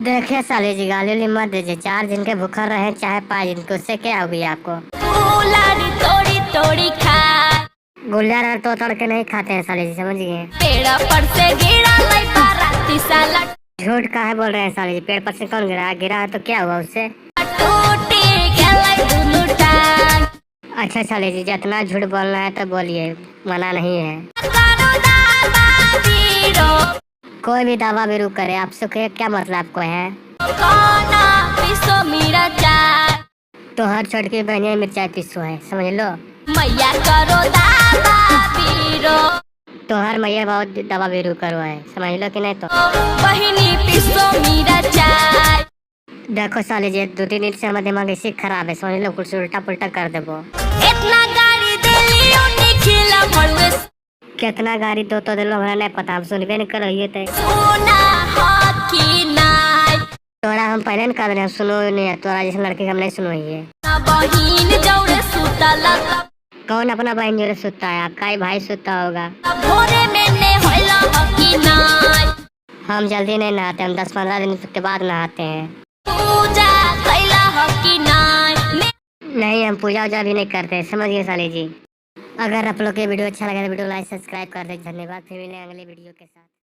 देखिए साली जी, गाली उली मत दीजिए। 4 दिन के भूखा रहे चाहे 5 दिन के, उससे क्या होगी आपको। फूलड़ तोड़ी तोड़ी खाए, गुल्लर और तो तोड़ के नहीं खाते हैं साली जी, समझिए। पेड़ पर से गिरा लै बाराती साला झूठ काहे बोल रहे हैं साली जी, पेड़ पर से कौन गिरा है? गिरा है तो क्या हुआ उससे। टूटी गेलै दुनू टांग। अच्छा साली जी, जितना झूठ बोलना है तो बोलिए, मना नहीं है। करो दादा बीरो, कोई भी दावा बिरू करे, आपसे क्या मतलब आपको है। कोना पिसो मीरा चाय, तो हर छोटकी बहनिया मिर्चाई पिसो है, समझ लो। मैया करो दादा बीरो, तो हर मैया बहुत दवा बिरू करो है, समझ लो कि नहीं। तो बहिनी पिसो मीरा चाय। देखो साली जी, 2-3 दिन से हमारा दिमाग इसी खराब है, समझ लो, कुछ उल्टा पुल्टा कर देबो। इतना गाड़ी देली उन्नी खिला भड़वे, कितना गाड़ी तो दिलो हमरा नहीं पता, हम सुनबे नहीं कर रही थे। सोना हकी नाय, तोरा हम पहले न कर रहे, सुनो नहीं, तोरा जैसे लड़के हम नहीं सुनो है। ना बहिन जौड़े सुतला, कौन अपना बहन जोड़े सुता है? आपका ही भाई सुता होगा। भोरे में ने होला हकी नाय, हम जल्दी नहीं नहाते, हम 10-15 दिन के बाद नहाते हैं। पूजा कैला हकी नाय। नहीं, हम पूजा वूजा भी नहीं करते, समझिए साली जी। अगर आप लोग के वीडियो अच्छा लगे तो वीडियो लाइक सब्सक्राइब कर दे। धन्यवाद, फिर मिलेंगे अगले वीडियो के साथ।